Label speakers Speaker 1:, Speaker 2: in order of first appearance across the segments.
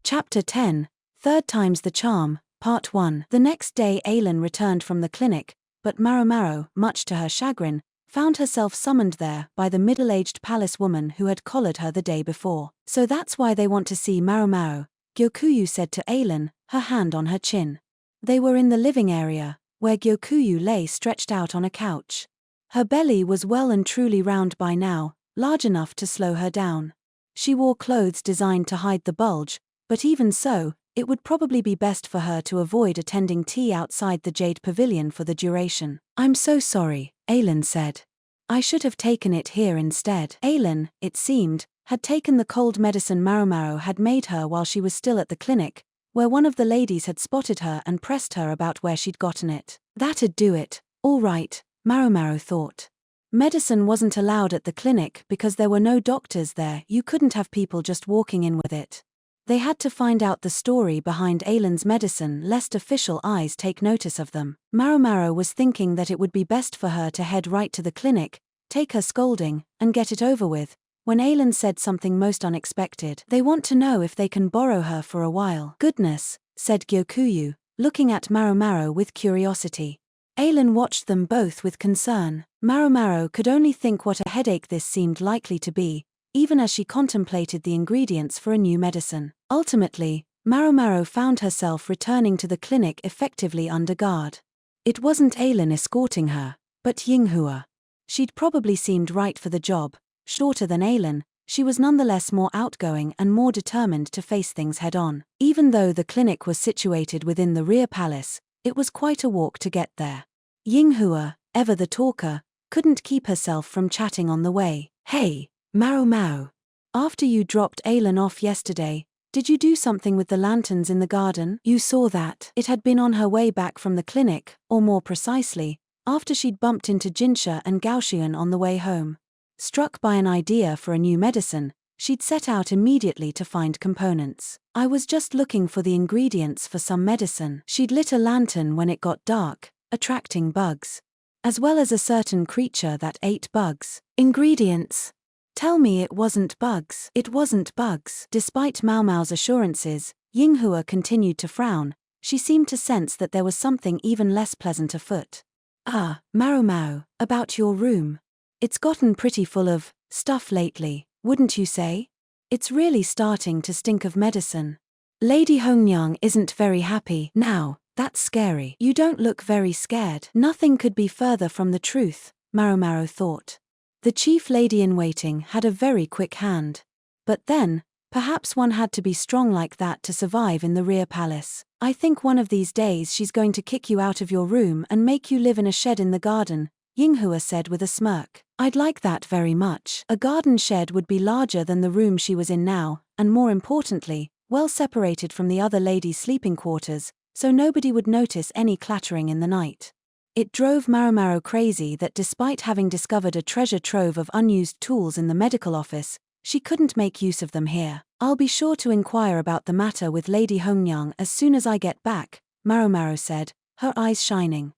Speaker 1: Chapter 10, Third Time's the Charm, Part 1. The next day Aylin returned from the clinic, but Maomao, much to her chagrin, found herself summoned there by the middle-aged palace woman who had collared her the day before. So that's why they want to see Maomao, Gyokuyu said to Aylin, her hand on her chin. They were in the living area, where Gyokuyu lay stretched out on a couch. Her belly was well and truly round by now, large enough to slow her down. She wore clothes designed to hide the bulge, but even so, it would probably be best for her to avoid attending tea outside the Jade Pavilion for the duration. "I'm so sorry," Aylin said. "I should have taken it here instead." Aylin, it seemed, had taken the cold medicine Maomao had made her while she was still at the clinic, where one of the ladies had spotted her and pressed her about where she'd gotten it. That'd do it. All right, Maomao thought. Medicine wasn't allowed at the clinic because there were no doctors there. You couldn't have people just walking in with it. They had to find out the story behind Aylin's medicine lest official eyes take notice of them. Maomao was thinking that it would be best for her to head right to the clinic, take her scolding, and get it over with, when Aylin said something most unexpected. "They want to know if they can borrow her for a while." "Goodness," said Gyokuyu, looking at Maomao with curiosity. Aylin watched them both with concern. Maomao could only think what a headache this seemed likely to be, even as she contemplated the ingredients for a new medicine. Ultimately, Maomao found herself returning to the clinic effectively under guard. It wasn't Aylin escorting her, but Yinghua. She'd probably seemed right for the job. Shorter than Aylin, she was nonetheless more outgoing and more determined to face things head-on. Even though the clinic was situated within the rear palace, it was quite a walk to get there. Yinghua, ever the talker, couldn't keep herself from chatting on the way. "Hey, Maomao. After you dropped Aylin off yesterday, did you do something with the lanterns in the garden?" "You saw that." It had been on her way back from the clinic, or more precisely, after she'd bumped into Jinshi and Gaoxian on the way home. Struck by an idea for a new medicine, she'd set out immediately to find components. "I was just looking for the ingredients for some medicine." She'd lit a lantern when it got dark, attracting bugs. As well as a certain creature that ate bugs. "Ingredients? Tell me it wasn't bugs." "It wasn't bugs." Despite Maomao's assurances, Yinghua continued to frown. She seemed to sense that there was something even less pleasant afoot. "Ah, Maomao, about your room. It's gotten pretty full of stuff lately, wouldn't you say? It's really starting to stink of medicine. Lady Hongyang isn't very happy." "Now, that's scary. You don't look very scared." Nothing could be further from the truth, Maomao thought. The chief lady-in-waiting had a very quick hand. But then, perhaps one had to be strong like that to survive in the rear palace. "I think one of these days she's going to kick you out of your room and make you live in a shed in the garden," Yinghua said with a smirk. "I'd like that very much." A garden shed would be larger than the room she was in now, and more importantly, well separated from the other ladies' sleeping quarters, so nobody would notice any clattering in the night. It drove Maomao crazy that despite having discovered a treasure trove of unused tools in the medical office, she couldn't make use of them here. "I'll be sure to inquire about the matter with Lady Hongyang as soon as I get back," Maomao said, her eyes shining.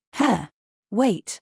Speaker 1: Wait,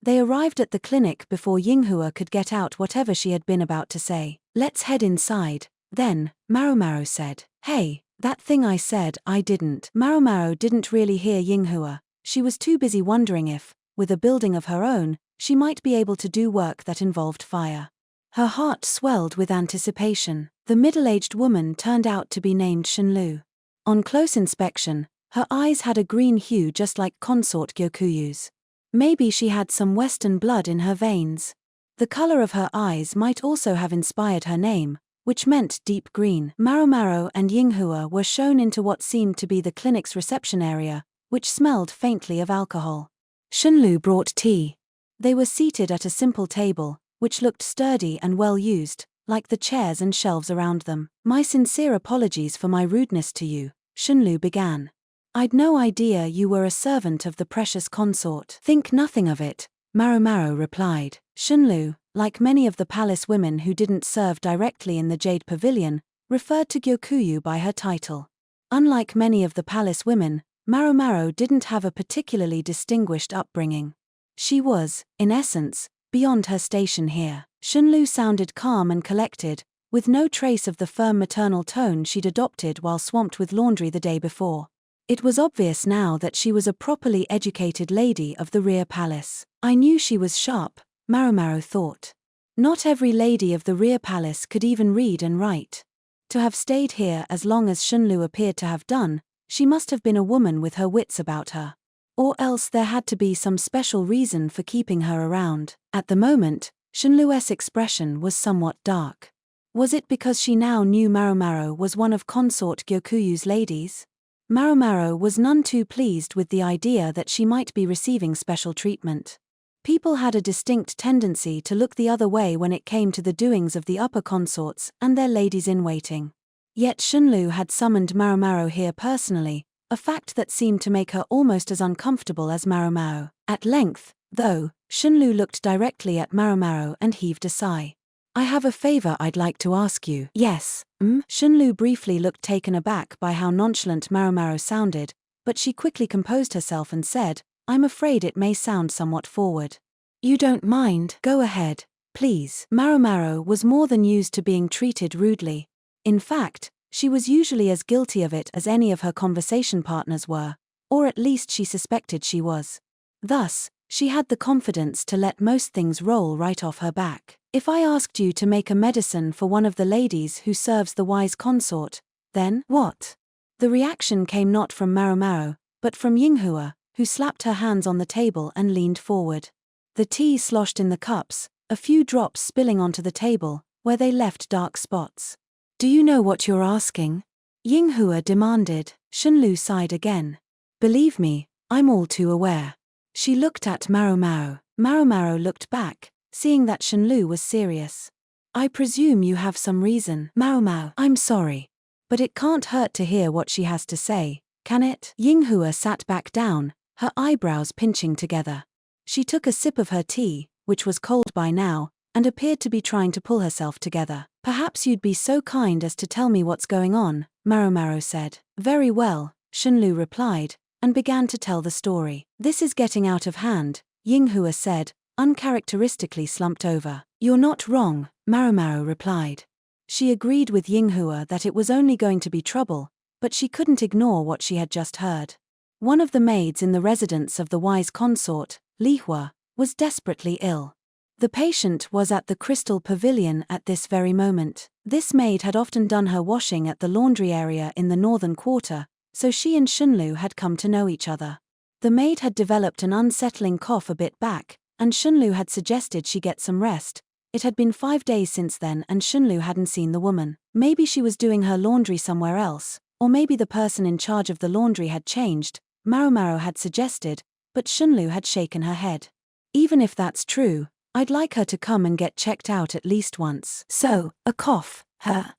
Speaker 1: they arrived at the clinic before Yinghua could get out whatever she had been about to say. "Let's head inside, then," Maomao said. "Hey, that thing I said I didn't." Maomao didn't really hear Yinghua. She was too busy wondering if, with a building of her own, she might be able to do work that involved fire. Her heart swelled with anticipation. The middle-aged woman turned out to be named Shenlu. On close inspection, her eyes had a green hue just like consort Gyokuyu's. Maybe she had some Western blood in her veins. The color of her eyes might also have inspired her name, which meant deep green. Maomao and Yinghua were shown into what seemed to be the clinic's reception area, which smelled faintly of alcohol. Shenlu brought tea. They were seated at a simple table, which looked sturdy and well used, like the chairs and shelves around them. "My sincere apologies for my rudeness to you," Shenlu began. "I'd no idea you were a servant of the precious consort." "Think nothing of it," Maomao replied. Shenlu, like many of the palace women who didn't serve directly in the Jade Pavilion, referred to Gyokuyu by her title. Unlike many of the palace women, Maomao didn't have a particularly distinguished upbringing. She was, in essence, beyond her station here. Shenlu sounded calm and collected, with no trace of the firm maternal tone she'd adopted while swamped with laundry the day before. It was obvious now that she was a properly educated lady of the rear palace. I knew she was sharp, Maomao thought. Not every lady of the rear palace could even read and write. To have stayed here as long as Shunlu appeared to have done, she must have been a woman with her wits about her. Or else there had to be some special reason for keeping her around. At the moment, Shunlu's expression was somewhat dark. Was it because she now knew Maomao was one of consort Gyokuyu's ladies? Maomao was none too pleased with the idea that she might be receiving special treatment. People had a distinct tendency to look the other way when it came to the doings of the upper consorts and their ladies-in-waiting. Yet Shunlu had summoned Maomao here personally, a fact that seemed to make her almost as uncomfortable as Maomao. At length, though, Shunlu looked directly at Maomao and heaved a sigh. "I have a favor I'd like to ask you." "Yes, Shunlu briefly looked taken aback by how nonchalant Maomao sounded, but she quickly composed herself and said, "I'm afraid it may sound somewhat forward." "You don't mind? Go ahead, please." Maomao was more than used to being treated rudely. In fact, she was usually as guilty of it as any of her conversation partners were, or at least she suspected she was. Thus, she had the confidence to let most things roll right off her back. "If I asked you to make a medicine for one of the ladies who serves the wise consort, then what?" The reaction came not from Maomao, but from Yinghua, who slapped her hands on the table and leaned forward. The tea sloshed in the cups, a few drops spilling onto the table, where they left dark spots. "Do you know what you're asking?" Yinghua demanded. Shunlu sighed again. "Believe me, I'm all too aware." She looked at Maomao. Maomao looked back, seeing that Shunlu was serious. "I presume you have some reason." "Maomao, I'm sorry. But it can't hurt to hear what she has to say, can it?" Yinghua sat back down, her eyebrows pinching together. She took a sip of her tea, which was cold by now, and appeared to be trying to pull herself together. "Perhaps you'd be so kind as to tell me what's going on," Maomao said. "Very well," Shunlu replied, and began to tell the story. "This is getting out of hand," Yinghua said, uncharacteristically slumped over. "You're not wrong," Maomao replied. She agreed with Yinghua that it was only going to be trouble, but she couldn't ignore what she had just heard. One of the maids in the residence of the wise consort, Lihua, was desperately ill. The patient was at the Crystal Pavilion at this very moment. This maid had often done her washing at the laundry area in the northern quarter, so she and Shunlu had come to know each other. The maid had developed an unsettling cough a bit back, and Shunlu had suggested she get some rest. It had been 5 days since then and Shunlu hadn't seen the woman. Maybe she was doing her laundry somewhere else, or maybe the person in charge of the laundry had changed, Maomao had suggested, but Shunlu had shaken her head. "Even if that's true, I'd like her to come and get checked out at least once." "So, a cough, huh?"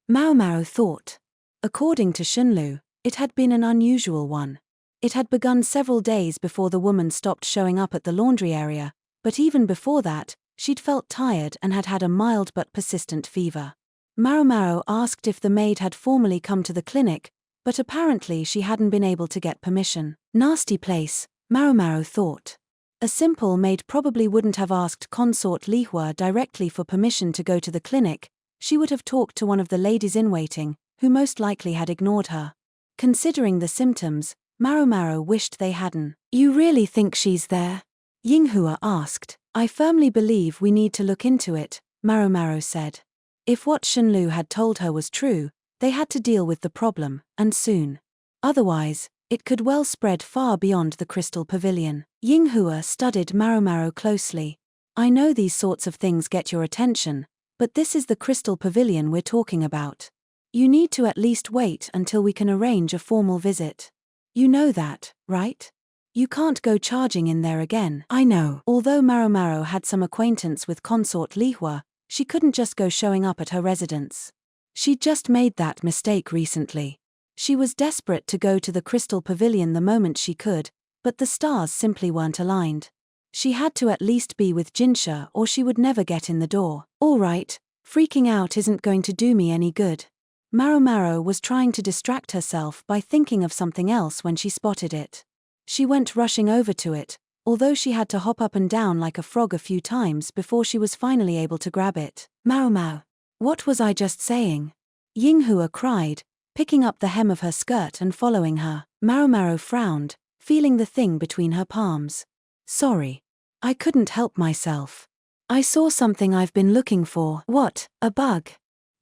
Speaker 1: Maomao thought. According to Shunlu, it had been an unusual one. It had begun several days before the woman stopped showing up at the laundry area, but even before that, she'd felt tired and had had a mild but persistent fever. Maomao asked if the maid had formally come to the clinic, but apparently she hadn't been able to get permission. Nasty place, Maomao thought. A simple maid probably wouldn't have asked consort Lihua directly for permission to go to the clinic. She would have talked to one of the ladies-in-waiting, who most likely had ignored her. Considering the symptoms, Maomao wished they hadn't. "You really think she's there?" Yinghua asked. "I firmly believe we need to look into it," Maomao said. If what Shunlu had told her was true, they had to deal with the problem, and soon. Otherwise, it could well spread far beyond the Crystal Pavilion. Yinghua studied Maomao closely. "I know these sorts of things get your attention, but this is the Crystal Pavilion we're talking about. You need to at least wait until we can arrange a formal visit. You know that, right? You can't go charging in there again." "I know." Although Maomao had some acquaintance with consort Lihua, she couldn't just go showing up at her residence. She'd just made that mistake recently. She was desperate to go to the Crystal Pavilion the moment she could, but the stars simply weren't aligned. She had to at least be with Jinshi or she would never get in the door. "All right, freaking out isn't going to do me any good." Maomao was trying to distract herself by thinking of something else when she spotted it. She went rushing over to it, although she had to hop up and down like a frog a few times before she was finally able to grab it. "Maomao, What was I just saying? Yinghua cried, picking up the hem of her skirt and following her. Maomao frowned, feeling the thing between her palms. Sorry. I couldn't help myself. I saw something I've been looking for. What, a bug?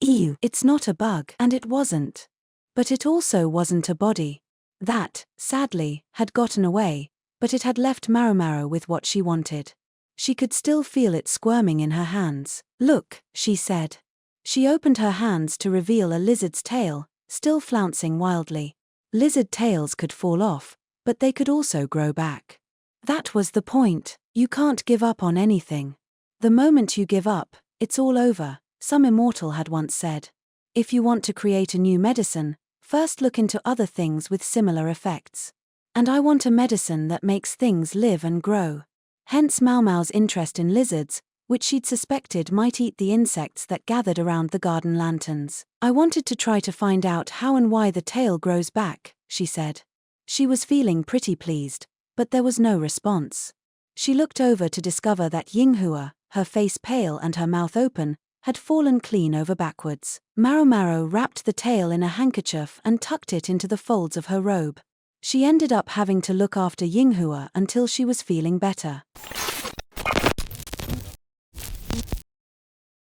Speaker 1: Ew, it's not a bug. And it wasn't. But it also wasn't a body. That, sadly, had gotten away, but it had left Maomao with what she wanted. She could still feel it squirming in her hands. Look, she said. She opened her hands to reveal a lizard's tail, still flouncing wildly. Lizard tails could fall off, but they could also grow back. That was the point. You can't give up on anything. The moment you give up, it's all over, some immortal had once said. If you want to create a new medicine, first look into other things with similar effects. And I want a medicine that makes things live and grow. Hence Maomao's interest in lizards, which she'd suspected might eat the insects that gathered around the garden lanterns. I wanted to try to find out how and why the tail grows back, she said. She was feeling pretty pleased, but there was no response. She looked over to discover that Yinghua, her face pale and her mouth open, had fallen clean over backwards. Maomao wrapped the tail in a handkerchief and tucked it into the folds of her robe. She ended up having to look after Yinghua until she was feeling better.